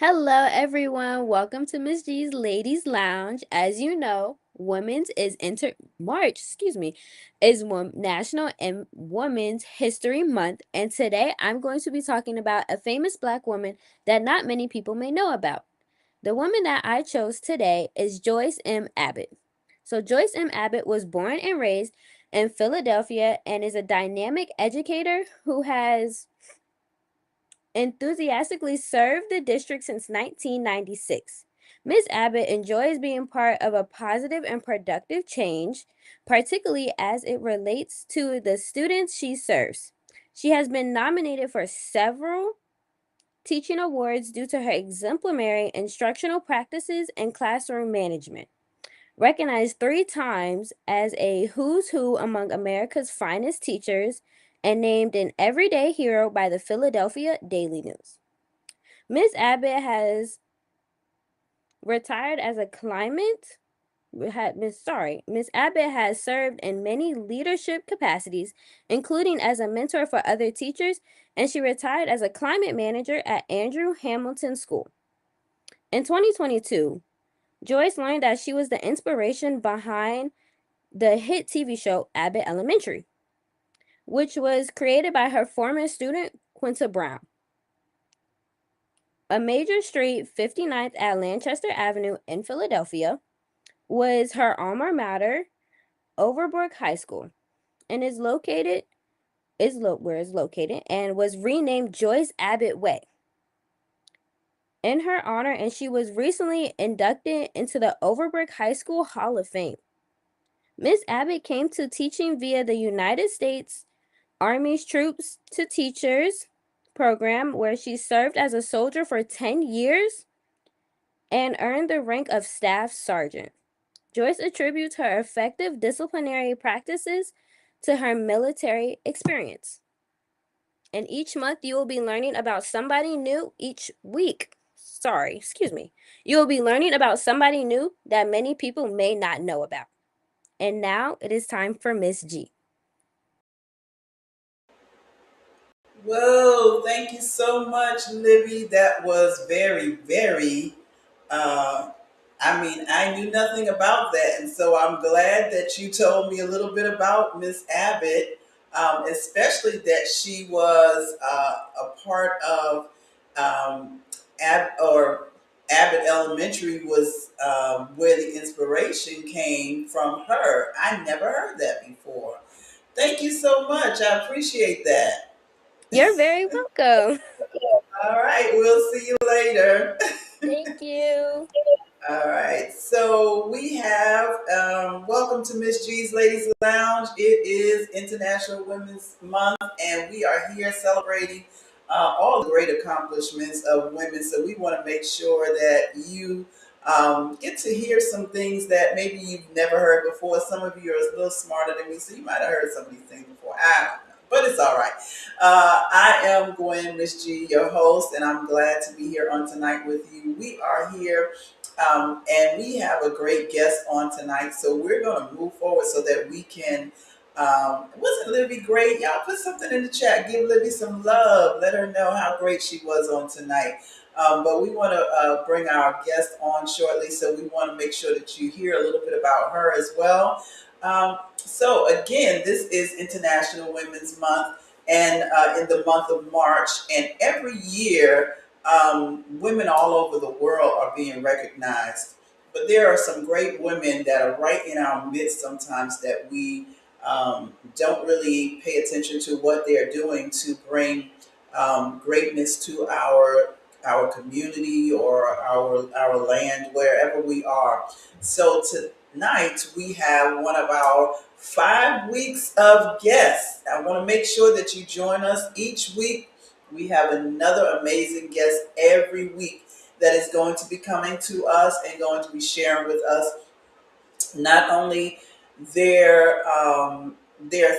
Hello, everyone. Welcome to Miss G's Ladies Lounge. As you know, Women's is Inter March, is National and Women's History Month, and today I'm going to be talking about a famous Black woman that not many people may know about. The woman that I chose today is Joyce M. Abbott. So Joyce M. Abbott was born and raised in Philadelphia and is a dynamic educator who has enthusiastically served the district since 1996. Ms. Abbott enjoys being part of a positive and productive change, particularly as it relates to the students she serves. She has been nominated for several teaching awards due to her exemplary instructional practices and classroom management. Recognized 3 times as a who's who among America's finest teachers and named an everyday hero by the Philadelphia Daily News. Ms. Abbott has retired as a climate had Miss sorry, Miss Abbott has served in many leadership capacities, including as a mentor for other teachers, and she retired as a climate manager at Andrew Hamilton School. In 2022, Joyce learned that she was the inspiration behind the hit TV show Abbott Elementary, which was created by her former student Quinta Brown. A major street, 59th at Lancaster Avenue in Philadelphia, was her alma mater, Overbrook High School, and where it's located and was renamed Joyce Abbott Way in her honor, and she was recently inducted into the Overbrook High School Hall of Fame. Miss Abbott came to teaching via the United States Army's Troops to Teachers program, where she served as a soldier for 10 years and earned the rank of Staff Sergeant. Joyce attributes her effective disciplinary practices to her military experience. And each month you will be learning about somebody new each week. You will be learning about somebody new that many people may not know about. And now it is time for Miss G. Whoa, thank you so much, Libby. That was very, very, uh, I knew nothing about that. And so I'm glad that you told me a little bit about Miss Abbott, especially that she was a part of Abbott Elementary was where the inspiration came from her. I never heard that before. Thank you so much. I appreciate that. You're very welcome. All right, we'll see you later. Thank you. All right, so we have welcome to Miss G's Ladies Lounge. It is International Women's Month, and we are here celebrating all the great accomplishments of women. So we want to make sure that you get to hear some things that maybe you've never heard before. Some of you are a little smarter than me, so you might have heard some of these things before. I don't know, but it's all right. I am Gwen, Miss G, your host, and I'm glad to be here on tonight with you. We are here and we have a great guest on tonight, so we're going to move forward so that we can. Wasn't Libby great? Y'all put something in the chat. Give Libby some love. Let her know how great she was on tonight. But we want to bring our guest on shortly, so we want to make sure that you hear a little bit about her as well. So, again, this is International Women's Month, and in the month of March, and every year women all over the world are being recognized. But there are some great women that are right in our midst sometimes that we don't really pay attention to what they're doing to bring greatness to our community or our land, wherever we are. So tonight we have one of our 5 weeks of guests. I want to make sure that you join us each week. We have another amazing guest every week that is going to be coming to us and going to be sharing with us not only their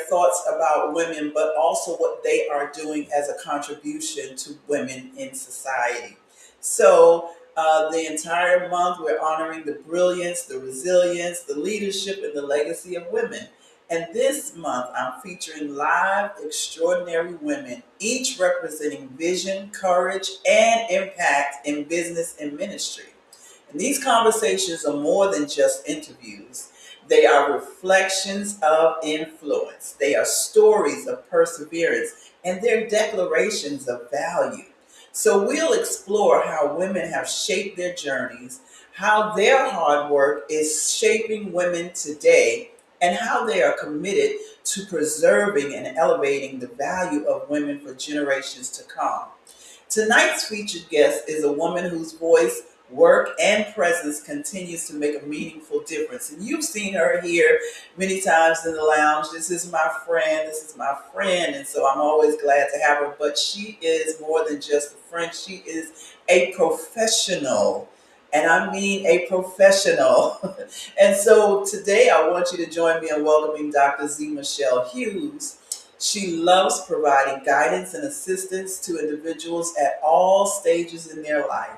thoughts about women, but also what they are doing as a contribution to women in society. So the entire month we're honoring the brilliance, the resilience, the leadership, and the legacy of women. And this month, I'm featuring live extraordinary women, each representing vision, courage, and impact in business and ministry. And these conversations are more than just interviews. They are reflections of influence. They are stories of perseverance and they're declarations of value. So we'll explore how women have shaped their journeys, how their hard work is shaping women today, and how they are committed to preserving and elevating the value of women for generations to come. Tonight's featured guest is a woman whose voice, work, and presence continues to make a meaningful difference. And you've seen her here many times in the lounge. This is my friend. This is my friend. And so I'm always glad to have her. But she is more than just a friend, she is a professional. And I mean a professional. And so today I want you to join me in welcoming Dr. Z. Michelle Hughes. She loves providing guidance and assistance to individuals at all stages in their life.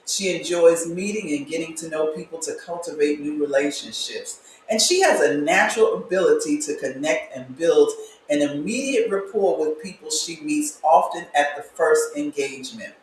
She enjoys meeting and getting to know people to cultivate new relationships. And she has a natural ability to connect and build an immediate rapport with people she meets, often at the first engagement.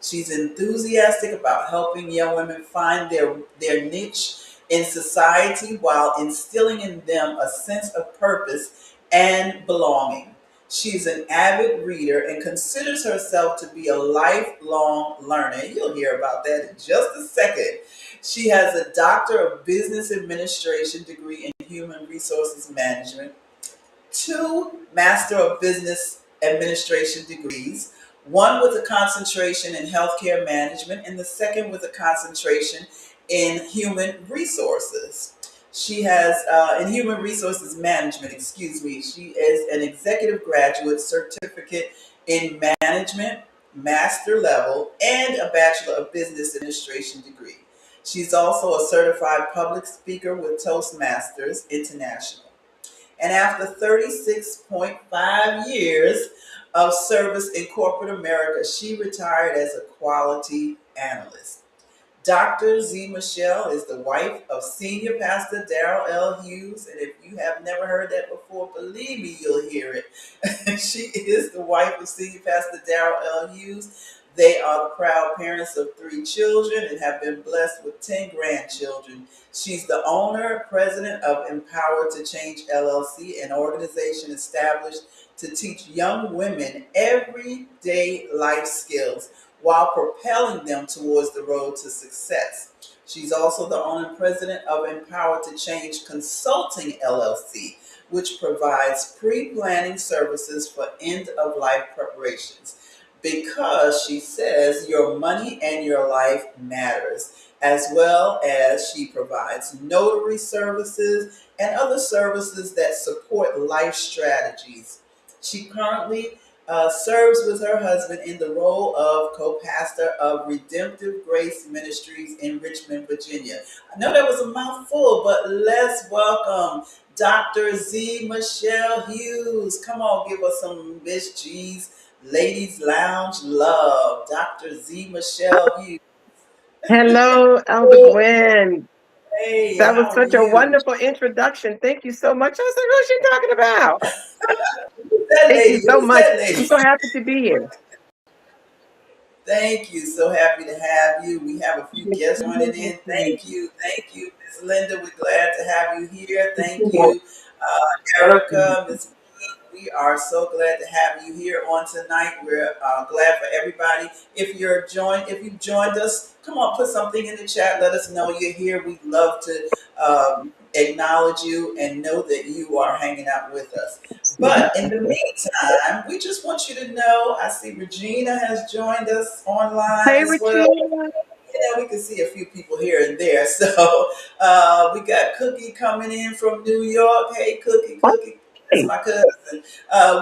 She's enthusiastic about helping young women find their niche in society while instilling in them a sense of purpose and belonging. She's an avid reader and considers herself to be a lifelong learner. You'll hear about that in just a second. She has a Doctor of Business Administration degree in Human Resources Management, two Master of Business Administration degrees, one with a concentration in healthcare management, and the second with a concentration in human resources. She has, in human resources management, excuse me, she is an executive graduate certificate in management, master level, and a Bachelor of Business Administration degree. She's also a certified public speaker with Toastmasters International. And after 36.5 years of service in corporate America, she retired as a quality analyst. Dr. Z. Michelle is the wife of Senior Pastor Darrell L. Hughes. And if you have never heard that before, believe me, you'll hear it. She is the wife of Senior Pastor Darrell L. Hughes. They are the proud parents of three children and have been blessed with 10 grandchildren. She's the owner, president of Empower to Change LLC, an organization established to teach young women everyday life skills while propelling them towards the road to success. She's also the owner and president of Empower to Change Consulting LLC, which provides pre-planning services for end-of-life preparations. Because she says your money and your life matters, as well as she provides notary services and other services that support life strategies. She currently serves with her husband in the role of co-pastor of Redemptive Grace Ministries in Richmond, Virginia. I know that was a mouthful, but let's welcome Dr. Z. Michelle Hughes. Come on, give us some Miss G's Ladies Lounge love. Dr. Z. Michelle Hughes. Hello, Elder Gwen. Hey, That was how are such a you? wonderful introduction. Thank you so much. I was like, who's she talking about? Who's that Thank you lady? so Who's much. that I'm lady? so happy to be here. Thank you. So happy to have you. We have a few guests joining in. Thank you. Thank you, Miss Linda. We're glad to have you here. Thank you, Erica, Miss B. We are so glad to have you here on tonight. We're glad for everybody. If you joined us, come on, put something in the chat. Let us know you're here. We'd love to acknowledge you and know that you are hanging out with us. But in the meantime, we just want you to know, I see Regina has joined us online Hey, as well. Regina. We can see a few people here and there. So we got Cookie coming in from New York. Hey, Cookie, Cookie. That's Hey, my cousin.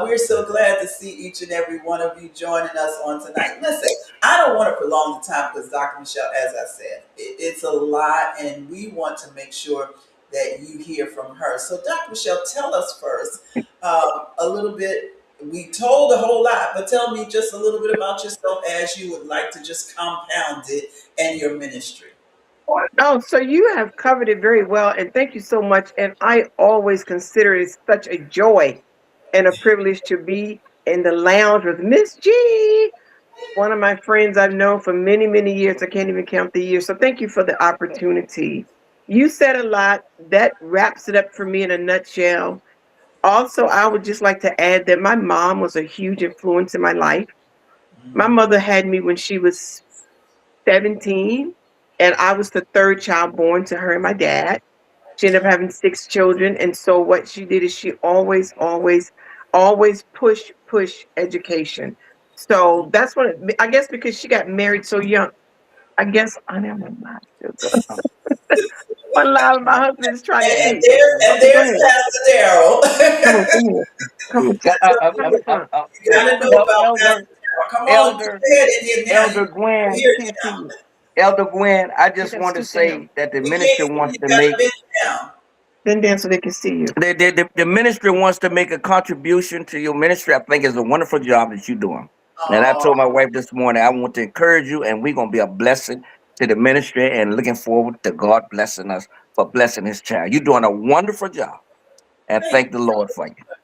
We're so glad to see each and every one of you joining us on tonight. Listen, I don't want to prolong the time because Dr. Michelle, as I said, it's a lot, and we want to make sure that you hear from her. So, Dr. Michelle, tell us first a little bit. We told a whole lot, but tell me just a little bit about yourself as you would like to just compound it and your ministry. Oh, so you have covered it very well, and thank you so much. And I always consider it such a joy and a privilege to be in the lounge with Miss G, one of my friends I've known for many, many years. I can't even count the years. So thank you for the opportunity. You said a lot. That wraps it up for me in a nutshell. Also, I would just like to add that my mom was a huge influence in my life. My mother had me when she was 17, and I was the third child born to her and my dad. She ended up having six children. And so what she did is she always, always, always push education. So that's what I guess because she got married so young. I guess I am not sugar. One line my husband is trying to speak. And Okay, go there's ahead. Pastor Daryl. Come on, come here. Come on. Come on, come You gotta know about Elder, Pastor Daryl. Come on, get Elder, your head in here now. Elder You Gwen, hear it can't see now. you. Elder Gwen, I You just gotta want to stoop down. say that the We can't ministry see wants you. You to gotta make bend down. Bend down so they can see you. the ministry wants to make a contribution to your ministry. I think it's a wonderful job that you're doing. And I Oh, told my wife this morning, I want to encourage you, and we're gonna be a blessing to the ministry and looking forward to God blessing us for blessing his child. You're doing a wonderful job. And thank thank the you Lord so for you. much.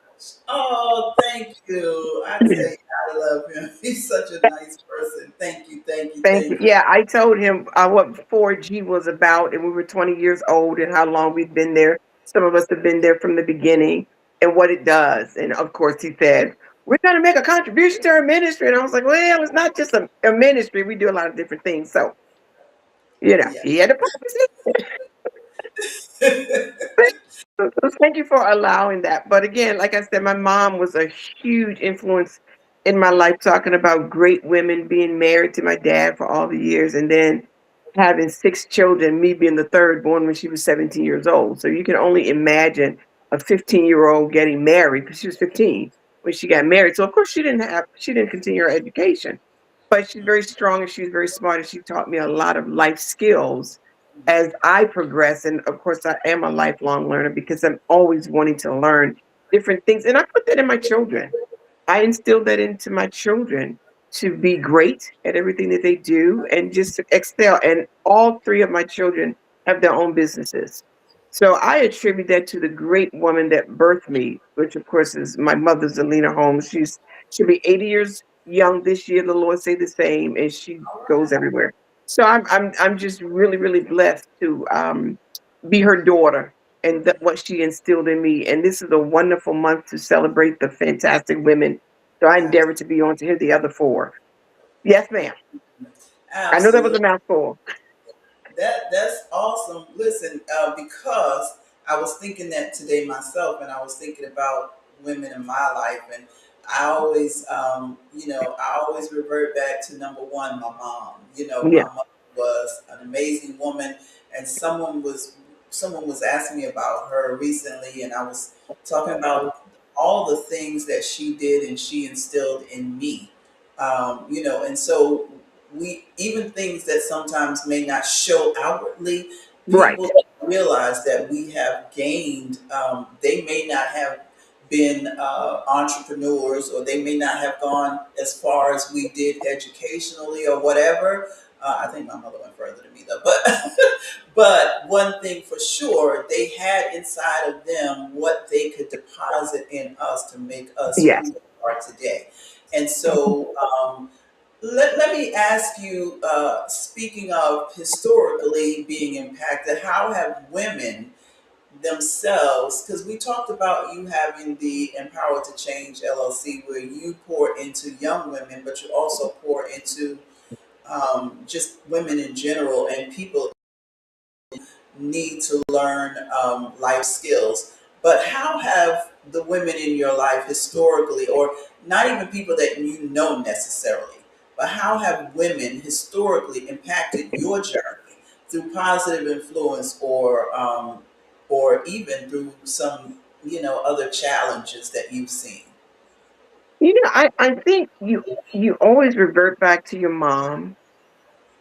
Oh, thank you. I tell you, I love him. He's such a nice person. Thank you, thank you, Thank you. thank you. Yeah, I told him what 4G was about, and we were 20 years old, and how long we've been there. Some of us have been there from the beginning, and what it does. And of course, he said, "We're going to make a contribution to our ministry." And I was like, "Well, it's not just a ministry. We do a lot of different things." So, Yeah. he had to promise. So thank you for allowing that. But again, like I said, my mom was a huge influence in my life, talking about great women, being married to my dad for all the years, and then having six children, me being the third, born when she was 17 years old. So you can only imagine a 15-year-old getting married, because she was 15 when she got married. So of course she didn't continue her education. But she's very strong and she's very smart, and she taught me a lot of life skills as I progress. And of course, I am a lifelong learner because I'm always wanting to learn different things. And I put that in my children. I instilled that into my children to be great at everything that they do and just to excel. And all three of my children have their own businesses. So I attribute that to the great woman that birthed me, which of course is my mother, Zelina Holmes. She'll be 80 years young this year. The Lord say the same, and she All goes right. everywhere. So I'm just really, really blessed to be her daughter, and what she instilled in me. And this is a wonderful month to celebrate the fantastic women. So I endeavor to be on to hear the other four. Yes, ma'am. I know that was Absolutely. a mouthful. That's awesome. Listen, because I was thinking that today myself, and I was thinking about women in my life, and I always revert back to number one, my mom. Yeah, My mother was an amazing woman, and someone was asking me about her recently, and I was talking about all the things that she did and she instilled in me. And so we even things that sometimes may not show outwardly, right. people realize that we have gained. They may not have been entrepreneurs, or they may not have gone as far as we did educationally or whatever. I think my mother went further than me though, but but one thing for sure, they had inside of them what they could deposit in us to make us Yes. who we are today. And so let me ask you, speaking of historically being impacted, how have women themselves, because we talked about you having the Empower to Change LLC, where you pour into young women, but you also pour into just women in general and people need to learn life skills. But how have the women in your life historically, or not even people that you know necessarily, but how have women historically impacted your journey through positive influence, or even through some other challenges that you've seen? I think you always revert back to your mom.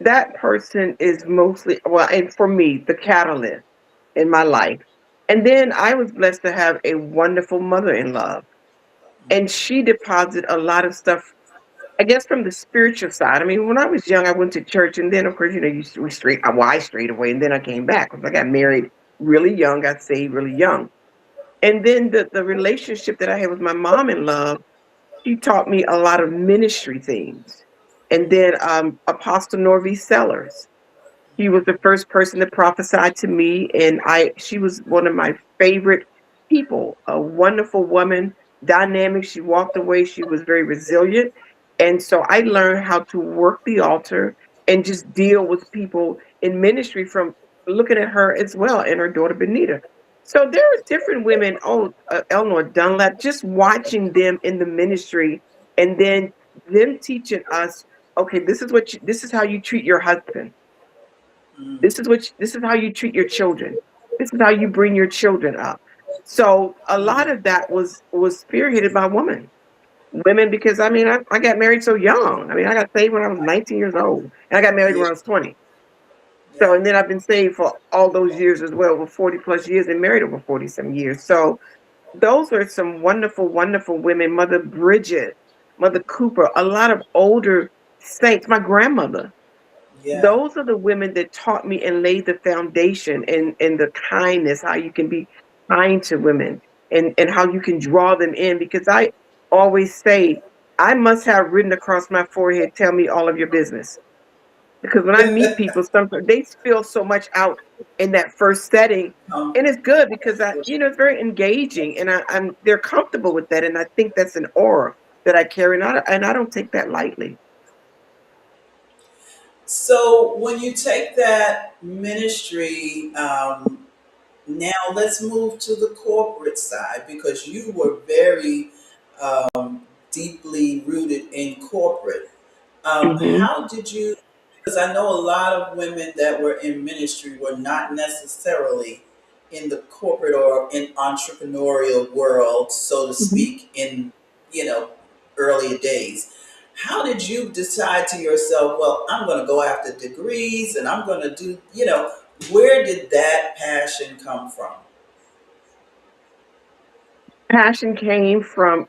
That person is mostly, well, and for me, the catalyst in my life. And then I was blessed to have a wonderful mother in law. And she deposited a lot of stuff I guess from the spiritual side. I mean, when I was young, I went to church, and then of course, we straight. Well, I strayed away, and then I came back because I got married really young, got saved really young, and then the relationship that I had with my mom in love, she taught me a lot of ministry things, and then Apostle Norvie Sellers. He was the first person to prophesy to me, and I she was one of my favorite people. A wonderful woman, dynamic. She walked away. She was very resilient, and so I learned how to work the altar and just deal with people in ministry from looking at her as well and her daughter Benita. So there are different women. Oh, Eleanor Dunlap. Just watching them in the ministry, and then them teaching us. Okay, this is how you treat your husband. Mm, This is how you treat your children. This is how you bring your children up. So a lot mm, of that was spearheaded by women, because I mean I got married so young. I mean I got saved when I was 19 years old, and I got married yeah, when I was 20. So yeah. and then I've been saved for all those years as well, over 40 plus years, and married over 40 some years. So those are some wonderful, wonderful women. Mother Bridget, Mother Cooper, a lot of older saints. My grandmother, Yeah. those are the women that taught me and laid the foundation, and the kindness, how you can be kind to women, and how you can draw them in. Because I always say, I must have written across my forehead, tell me all of your business. Because when I meet people, sometimes they spill so much out in that first setting. Um, And it's good because it's very engaging, and they're comfortable with that. And I think that's an aura that I carry, and I don't take that lightly. so when you take that ministry, now let's move to the corporate side because you were very deeply rooted in corporate. Hmm. How did you? Because I know a lot of women that were in ministry were not necessarily in the corporate or in entrepreneurial world, so to speak, in you know earlier days. How did you decide to yourself, well, I'm going to go after degrees and I'm going to do, where did that passion come from? Passion came from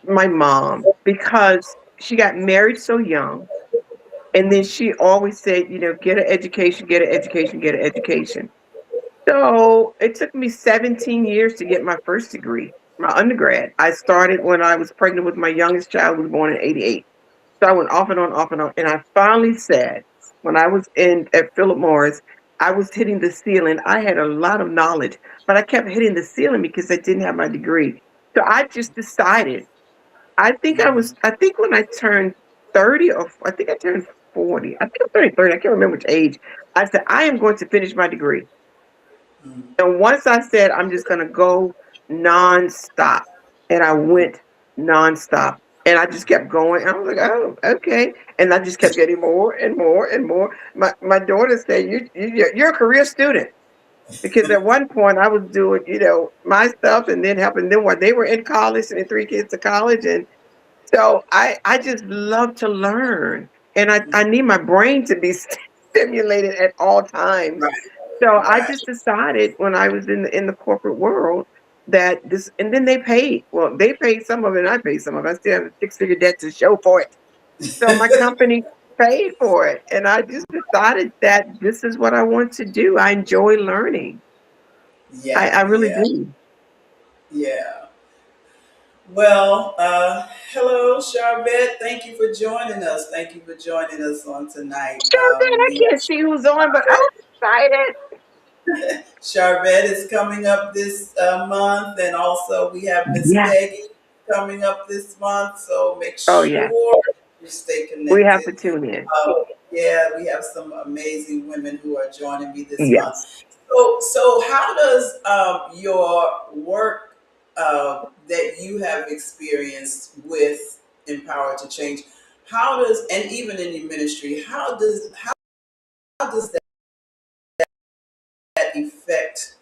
my mom because she got married so young. And then she always said, get an education, get an education, get an education. So it took me 17 years to get my first degree, my undergrad. I started when I was pregnant with my youngest child, who was born in 88. So I went off and on, off and on. And I finally said, when I was in at Philip Morris, I was hitting the ceiling. I had a lot of knowledge, but I kept hitting the ceiling because I didn't have my degree. So I just decided, I think when I turned 30, or I think I turned 40, I think I'm turning 30, I can't remember which age. I said, I am going to finish my degree. Mm, And once I said, I'm just going to go nonstop, and I went nonstop. And I just kept going. And I was like, oh, okay. And I just kept getting more and more and more. My daughter said, you're a career student. Because at one point I was doing, my stuff, and then helping them while they were in college, and 3 kids to college. And so I just love to learn, and I need my brain to be stimulated at all times. right, So I right. just decided when I was in the corporate world that this, and then they paid. Well, they paid some of it, and I paid some of it. I still have a six-figure debt to show for it. So my company paid for it, and I just decided that this is what I want to do. I enjoy learning. I Yeah, really yeah, do. yeah. Well, hello, Charbet. Thank you for joining us. Thank you for joining us on tonight. Sure, man. I can't see who's on, but I'm excited. Charbet is coming up this month, and also we have Miss Yeah. Peggy coming up this month. So make Oh yeah. sure you stay We have to connected. tune in. Yeah, we have some amazing women who are joining me this month. Yes. So how does your work that you have experienced with Empower to Change, how does, and even in your ministry, how does that affect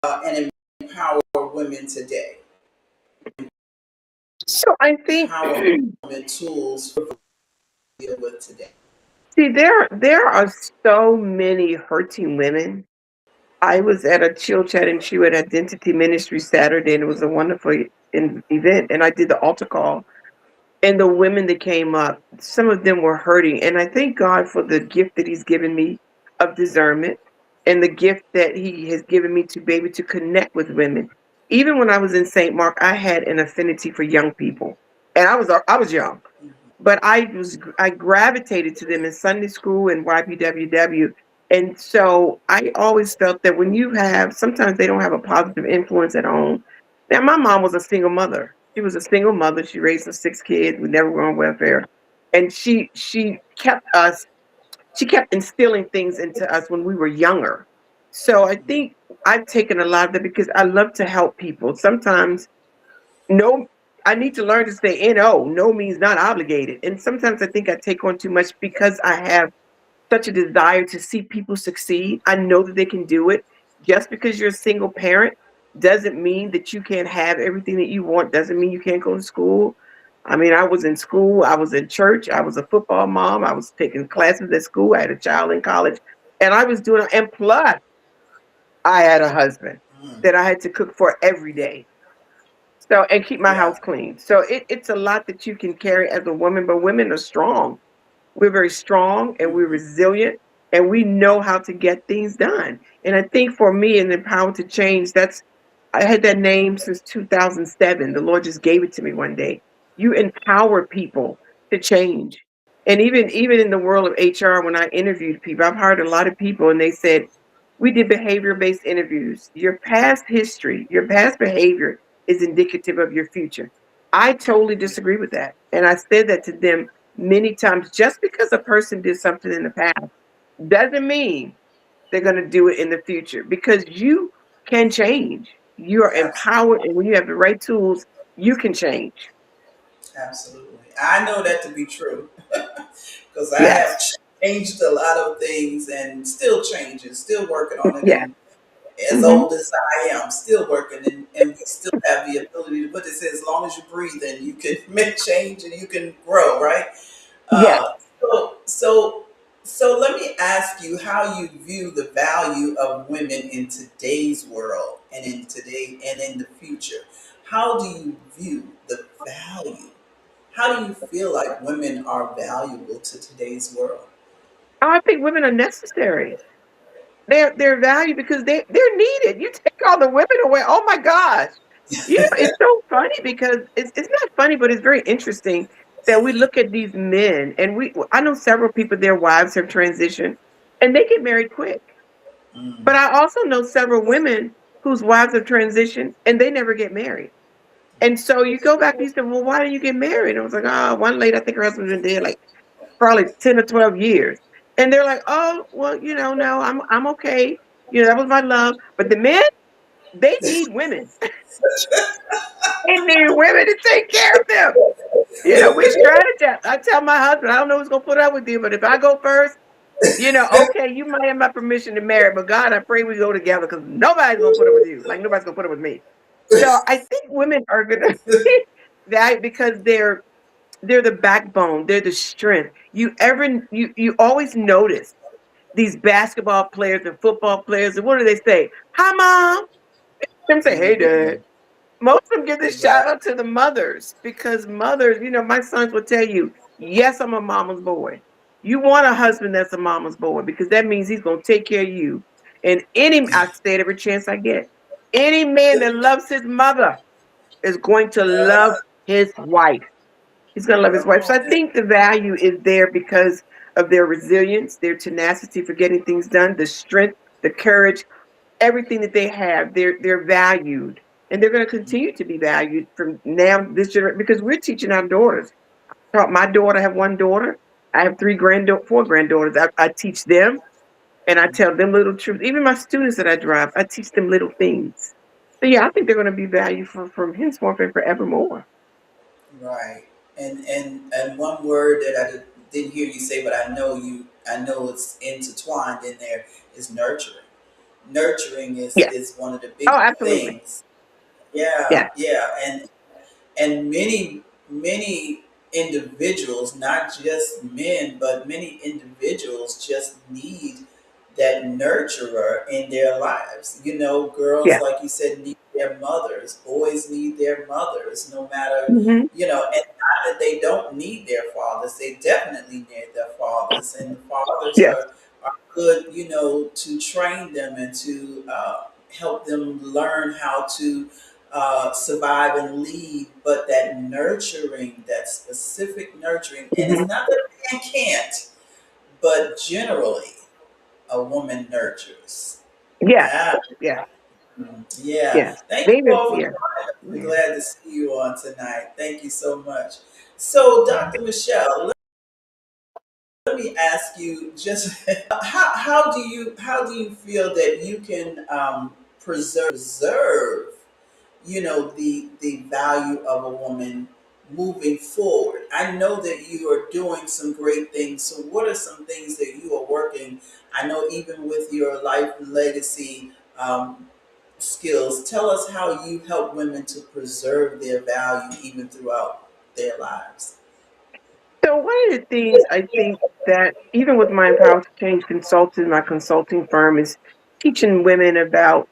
and empower women today? So I think, Empowerment tools for deal with today. see, there are so many hurting women. I was at a chill chat and she at Identity Ministry Saturday, and it was a wonderful event, and I did the altar call. And the women that came up, some of them were hurting. And I thank God for the gift that He's given me of discernment and the gift that He has given me to be able to connect with women. Even when I was in St. Mark, I had an affinity for young people. And I was young, but I gravitated to them in Sunday school and YPWW. And so I always felt that when you have, sometimes they don't have a positive influence at home. Now my mom was a single mother. She was a single mother. She raised us 6 kids. We never were on welfare, and she kept instilling things into us when we were younger. So I think I've taken a lot of that because I love to help people. Sometimes no, I need to learn to say no. No means not obligated. And sometimes I think I take on too much because I have such a desire to see people succeed. I know that they can do it. Just because you're a single parent doesn't mean that you can't have everything that you want, doesn't mean you can't go to school. I mean, I was in school, I was in church, I was a football mom, I was taking classes at school, I had a child in college, and I was doing, and plus, I had a husband Mm. that I had to cook for every day. So, and keep my Yeah. house clean. So it's a lot that you can carry as a woman, but women are strong. We're very strong and we're Mhm. resilient and we know how to get things done. And I think for me in Empowered to Change, I had that name since 2007. The Lord just gave it to me one day. You empower people to change. And even in the world of HR, when I interviewed people, I've hired a lot of people and they said, we did behavior based interviews. Your past history, your past behavior is indicative of your future. I totally disagree with that. And I said that to them many times. Just because a person did something in the past doesn't mean they're going to do it in the future because you can change. You are Absolutely. empowered, and when you have the right tools, you can change. Absolutely. I know that to be true because I have Yes. changed a lot of things and still changing, still working on it. Yes. And as Hmm. old as I am, still working, and we still have the ability to put this as long as you breathe and you can make change and you can grow, right? Yes. Uh, so, so, so let me ask you how you view the value of women in today's world and in the future. How do you view the value? How do you feel like women are valuable to today's world? I think women are necessary. They're valued because they're needed. You take all the women away. Oh my gosh. You know, it's so funny because it's not funny, but it's very interesting that we look at these men and I know several people, their wives have transitioned and they get married quick. Mm, But I also know several women whose wives have transitioned and they never get married. And so you go back and you say, well, why didn't you get married? And I was like, oh, one lady, I think her husband's been dead like probably 10 or 12 years. And they're like, oh, well, no, I'm okay. That was my love. But the men, they need women. They need women to take care of them. We strategize. I tell my husband, I don't know who's gonna put up with you, but if I go first, okay, you might have my permission to marry, but God, I pray we go together because nobody's gonna put up with you. Like nobody's gonna put up with me. So I think women are gonna that because they're the backbone, they're the strength. You always notice these basketball players and football players, and what do they say? Hi, mom. Them say, hey, dad. mhm. Most of them give this shout Right. out to the mothers because mothers, my sons will tell you, yes, I'm a mama's boy. You want a husband that's a mama's boy because that means he's going to take care of you. And I say it every chance I get. Any man that loves his mother is going to love his wife. He's going to love his Come wife. So on I now. think the value is there because of their resilience, their tenacity for getting things done, the strength, the courage, everything that they have. They're valued, and they're going to continue to be valued from now this generation because we're teaching our daughters. Taught my daughter. I have one daughter. I have four granddaughters. I teach them, and I tell them little truths. Even my students that I drive, I teach them little things. So yeah, I think they're going to be valued from henceforth and forevermore. Right. And one word that didn't hear you say, but I know it's intertwined in there is nurturing. Nurturing Yes. is one of the Oh, big absolutely. things. Yeah, Yes. yeah. And many individuals, not just men, but many individuals just need that nurturer in their lives. Girls, Yes. like you said, need their mothers. Boys need their mothers, no matter, Hmm. and not that they don't need their fathers. They definitely need their fathers, and the fathers Yes. are good, to train them and to help them learn how to survive and lead. But that nurturing, that specific nurturing, and it's Hmm. not that a man can't, but generally, a woman nurtures. Yes. Yeah. Yes. Yeah. Yes. Thank you David. all for Yeah. joining us. We're Yeah. glad to see you on tonight. Thank you so much. So, Dr. Michelle, let me ask you just how do you feel that you can preserve the value of a woman moving forward? I know that you are doing some great things. So what are some things that you are working? I know even with your life legacy skills, tell us how you help women to preserve their value even throughout their lives. So one of the things I think that even with my Empower to Change consulting, my consulting firm is teaching women about,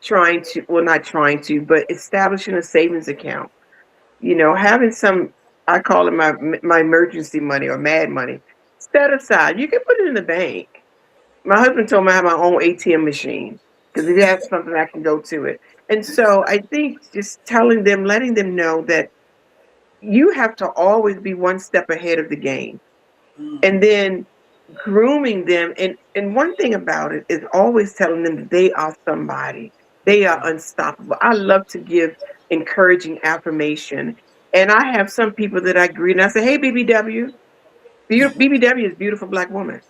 trying to, well, not trying to, but establishing a savings account. Having some, I call it my emergency money or mad money, set aside. You can put it in the bank. My husband told me I have my own ATM machine because if you have something, I can go to it. And so I think just telling them, letting them know that you have to always be one step ahead of the game, and Mm, then grooming them. And one thing about it is always telling them that they are somebody. They are unstoppable. I love to give encouraging affirmation. And I have some people that I greet and I say, "Hey, BBW." BBW is beautiful black woman.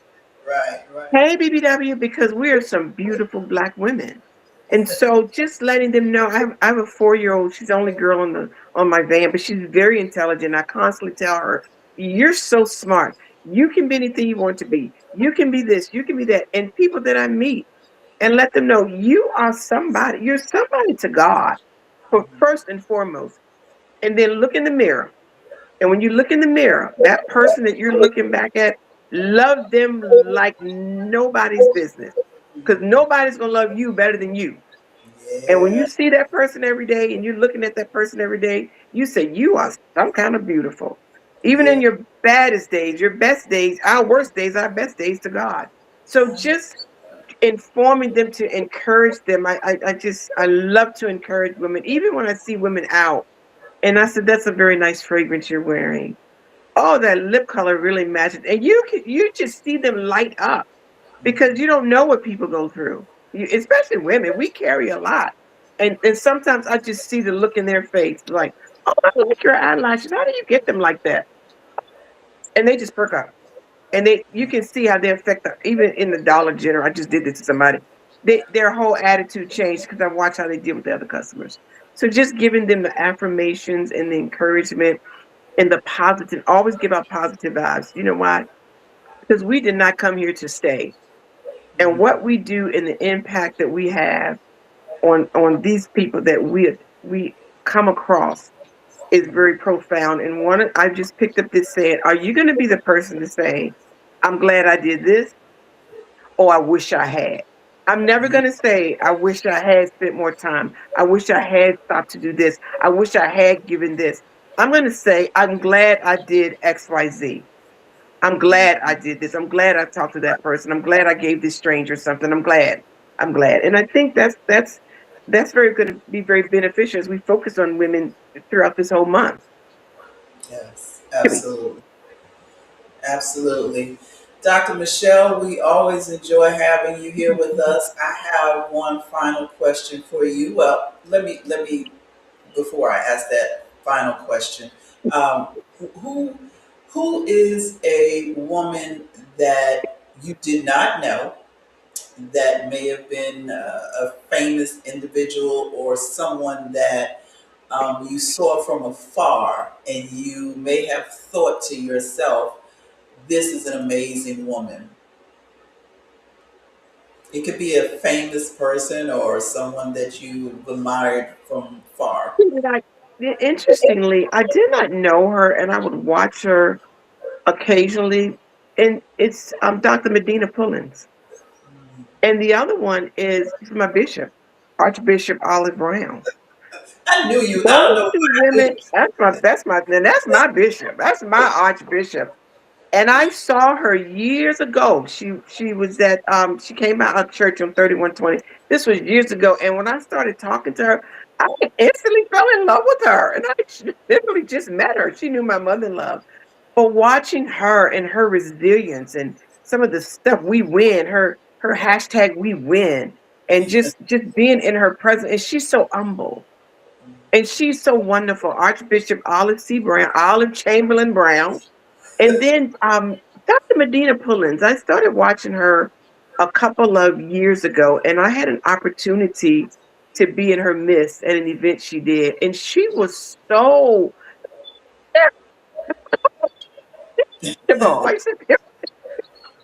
right, right. Hey, BBW, because we are some beautiful black women. And so just letting them know, I have a 4-year old. She's the only girl on my van, but she's very intelligent. I constantly tell her, "You're so smart. You can be anything you want to be. You can be this, you can be that." And people that I meet, and let them know you are somebody. You're somebody to God, for first and foremost. And then look in the mirror, and when you look in the mirror, that person that you're looking back at, love them like nobody's business. Because nobody's going to love you better than you. And when Yeah, you see that person every day and you're looking at that person every day, you say, "You are some kind of beautiful." Even in yeah. your baddest days, your best days, our worst days, our best days to God. So just informing them to encourage them. I love to encourage women, even when I see women out. And I said, "That's a very nice fragrance you're wearing. Oh, that lip color really matches." And you just see them light up because you don't know what people go through. Especially women, we carry a lot. And sometimes I just see the look in their face, like, "Oh, I like your eyelashes. How do you get them like that?" And they just perk up. And you can see how they affect even in the Dollar General. I just did this to somebody. Their whole attitude changed because I watched how they deal with the other customers. So just giving them the affirmations and the encouragement and the positive, always give out positive vibes. You know why? Because we did not come here to stay. And what we do and the impact that we have on these people that we come across is very profound. And I just picked up this saying, are you going to be the person to say, "I'm glad I did this," or "I wish I had"? I'm never going to say, "I wish I had spent more time. I wish I had stopped to do this. I wish I had given this." I'm going to say, "I'm glad I did XYZ. I'm glad I did this. I'm glad I talked to that person. I'm glad I gave this stranger something. I'm glad. I'm glad." And I think that's very going to be very beneficial as we focus on women throughout this whole month. Yes, Period. absolutely. Absolutely. Dr. Michelle, we always enjoy having you here with us. I have one final question for you. Well, let me before I ask that final question, um, who who is a woman that you did not know that may have been a famous individual or someone that you saw from afar and you may have thought to yourself, this is an amazing woman. It could be a famous person or someone that you admired from far. Like, interestingly, I did not know her, and I would watch her occasionally. And it's Dr. Medina Pullins, and the other one is my bishop. Archbishop Olive Brown. I knew you. I don't Those know two why I knew women, that's my bishop. That's my archbishop. And I saw her years ago. She was at she came out of church on 3120. This was years ago. And when I started talking to her, I instantly fell in love with her. And I literally just met her. She knew my mother-in-law. But watching her and her resilience and some of the stuff we win, her hashtag we win, and just being in her presence, and she's so humble and she's so wonderful. Archbishop Olive C. Brown, Olive Chamberlain Brown, and then Dr. Medina Pullins. I started watching her a couple of years ago, and I had an opportunity to be in her midst at an event she did, and she was so irritable. I said,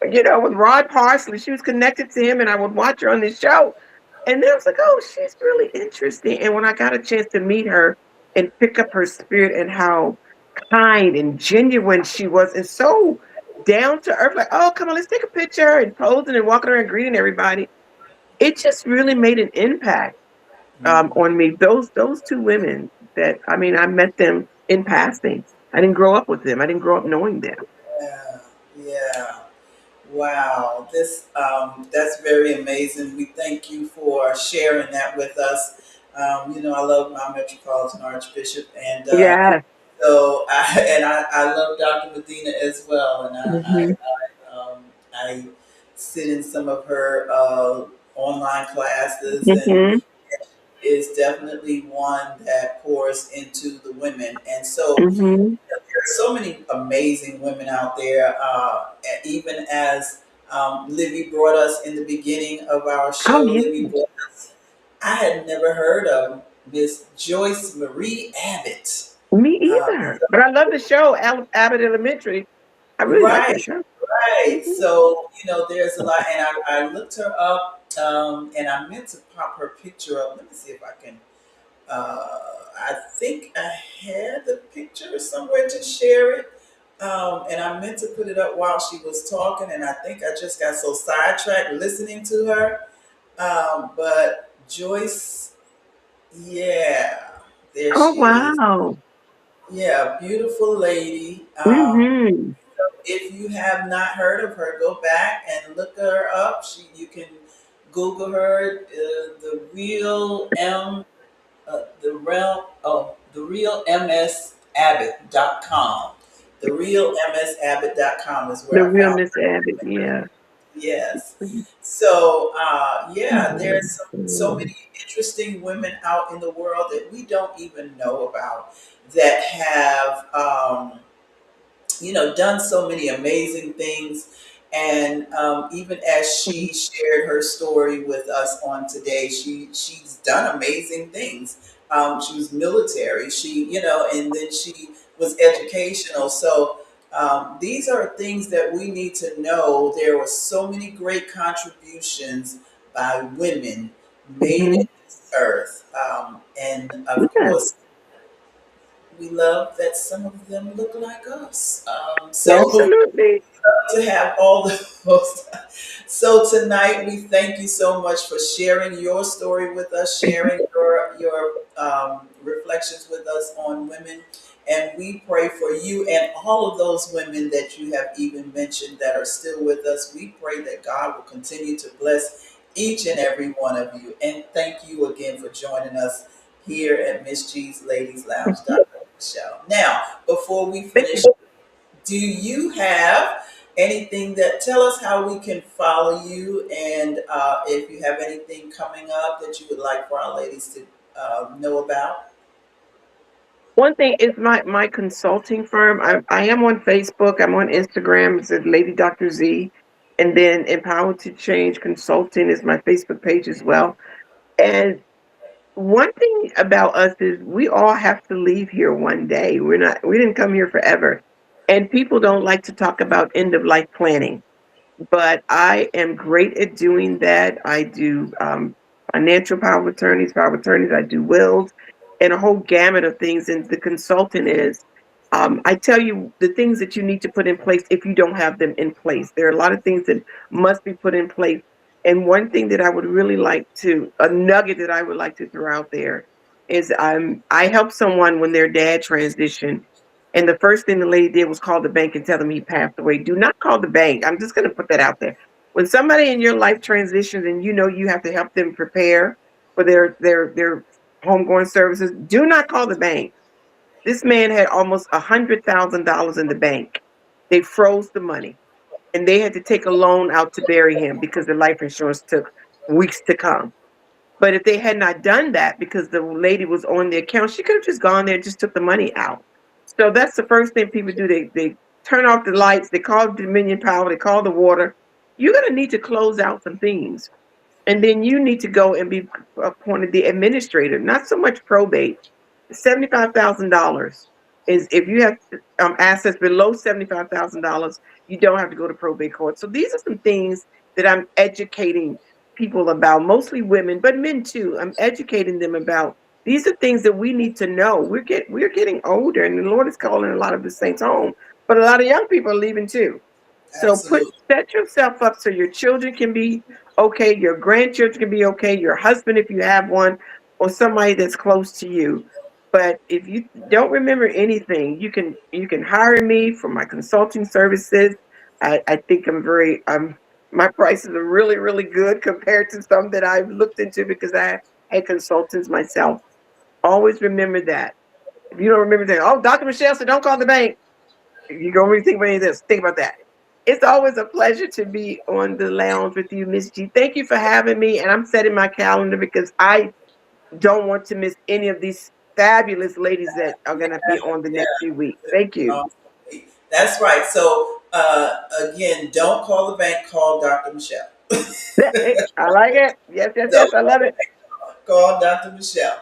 with Rod Parsley, she was connected to him, and I would watch her on this show. And then I was like, oh, she's really interesting. And when I got a chance to meet her and pick up her spirit and how kind and genuine she was, and so down to earth, like, oh, come on, let's take a picture and posing and walking around greeting everybody. It just really made an impact on me. Those two women that I met them in passing. I didn't grow up with them. I didn't grow up knowing them. Yeah, yeah. Wow, this that's very amazing. We thank you for sharing that with us. I love my Metropolitan Archbishop, and Yes. I love Dr. Medina as well. And Hmm. I sit in some of her online classes, and Hmm. is definitely one that pours into the women. And so Hmm. there are so many amazing women out there. Even as Livy brought us in the beginning of our Oh, show, yeah. Livy brought us, I had never heard of Miss Joyce Marie Abbott. Me Uh, either. But I love the show, Abbott Elementary. I really like that right, show. right. Hmm. So, there's a lot. And I looked her up, and I meant to pop her picture up. Let me see if I can. I think I had the picture somewhere to share it. And I meant to put it up while she was talking, and I think I just got so sidetracked listening to her. But Joyce, yeah, there Oh, she is. wow. Yeah, beautiful lady. Hmm. If you have not heard of her, go back and look her up. You can Google her, the real the real msabbott.com. The real msabbott.com is The where I real found Miss her. Abbott, yeah. Yes. So yeah, there's so Mhm. many interesting women out in the world that we don't even know about that have done so many amazing things. And even as she shared her story with us on today, she's done amazing things. She was military, and then she was educational. So these are things that we need to know. There were so many great contributions by women made Mhm. in this earth. And of Yeah, course, we love that some of them look like us. So absolutely. to have all those. So tonight we thank you so much for sharing your story with us, sharing your reflections with us on women, and we pray for you and all of those women that you have even mentioned that are still with us. We pray that God will continue to bless each and every one of you, and thank you again for joining us here at Miss G's Ladies Lounge. Mhm. Dr. Michelle. Now, before we Thank finish, you. do you have anything that tell us how we can follow you, and if you have anything coming up that you would like for our ladies to know about? One thing is my consulting firm. I am on Facebook. I'm on Instagram. It's at Lady Dr. Z. And then Empowered to Change Consulting is my Facebook page as well. And one thing about us is we all have to leave here one day. We didn't come here forever. And people don't like to talk about end of life planning. But I am great at doing that. I do financial power of attorneys. I do wills, and a whole gamut of things. And the consultant is, I tell you the things that you need to put in place if you don't have them in place. There are a lot of things that must be put in place And one thing that I would really like to, a nugget that I would like to throw out there is I helped someone when their dad transitioned. And the first thing the lady did was call the bank and tell them he passed away. Do not call the bank. I'm just going to put that out there. When somebody in your life transitions and you know you have to help them prepare for their homegoing services, do not call the bank. This man had almost $100,000 in the bank. They froze the money and they had to take a loan out to bury him because the life insurance took weeks to come. But if they had not done that because the lady was on the account, she could have just gone there and just took the money out. So that's the first thing people do. They turn off the lights, they call Dominion Power, they call the water. You're gonna need to close out some things. And then you need to go and be appointed the administrator, not so much probate. $75,000 is if you have assets below $75,000, you don't have to go to probate court. So these are some things that I'm educating people about, mostly women, but men too. I'm educating them about. These are things that we need to know. We're getting older, and the Lord is calling a lot of the saints home, but a lot of young people are leaving too. So Absolutely. set yourself up so your children can be okay, your grandchildren can be okay, your husband if you have one, or somebody that's close to you. But if you don't remember anything, you can hire me for my consulting services. I think my prices are really, really good compared to some that I've looked into because I had consultants myself. Always remember that. If you don't remember that, oh, Dr. Michelle said don't call the bank. If you go really think about any of this, think about that. It's always a pleasure to be on the lounge with you, Miss G. Thank you for having me. And I'm setting my calendar because I don't want to miss any of these fabulous ladies that are going to be on the next few weeks. Thank you. Yeah. That's right. So again, don't call the bank. Call Dr. Michelle. I like it. Yes, yes, yes. Don't I love it. call Dr. Michelle.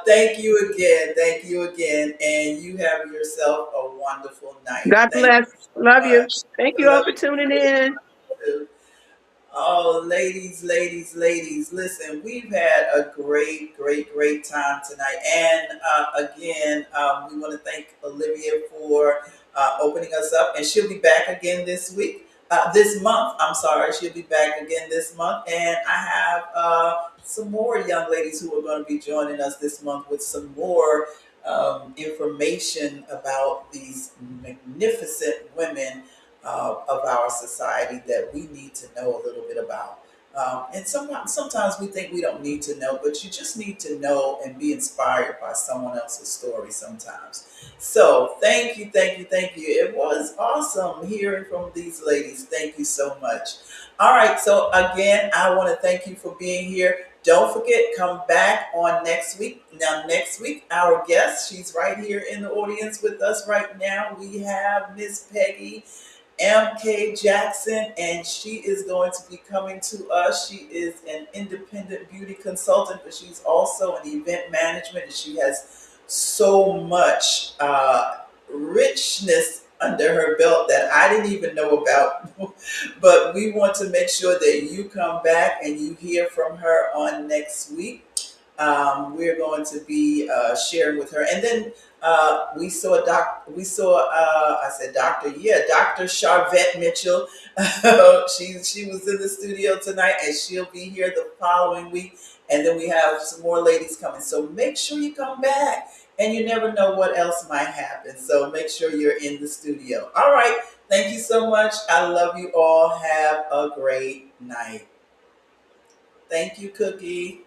Thank you again. Thank you again. And you have yourself a wonderful night. God Thank bless. Love you you. much. Thank I you all love for tuning in. you. Oh, ladies, ladies, ladies, listen, we've had a great, great, great time tonight. And again, we want to thank Olivia for opening us up. And she'll be back again this week, this month. I'm sorry, she'll be back again this month. And I have some more young ladies who are going to be joining us this month with some more information about these magnificent women of our society that we need to know a little bit about. And sometimes we think we don't need to know, but you just need to know and be inspired by someone else's story sometimes. So thank you, thank you, thank you. It was awesome hearing from these ladies. Thank you so much. All right. So again, I want to thank you for being here. Don't forget, come back on next week. Now, next week, our guest, she's right here in the audience with us right now. We have Miss Peggy MK Jackson, and she is going to be coming to us. She is an independent beauty consultant, but she's also an event management, and she has so much richness under her belt that I didn't even know about. But we want to make sure that you come back and you hear from her on next week. We're going to be sharing with her, and then we saw I said doctor, yeah, Dr. Charvette Mitchell. She was in the studio tonight, and she'll be here the following week. And then we have some more ladies coming. So make sure you come back. And you never know what else might happen. So make sure you're in the studio. All right. Thank you so much. I love you all. Have a great night. Thank you, Cookie.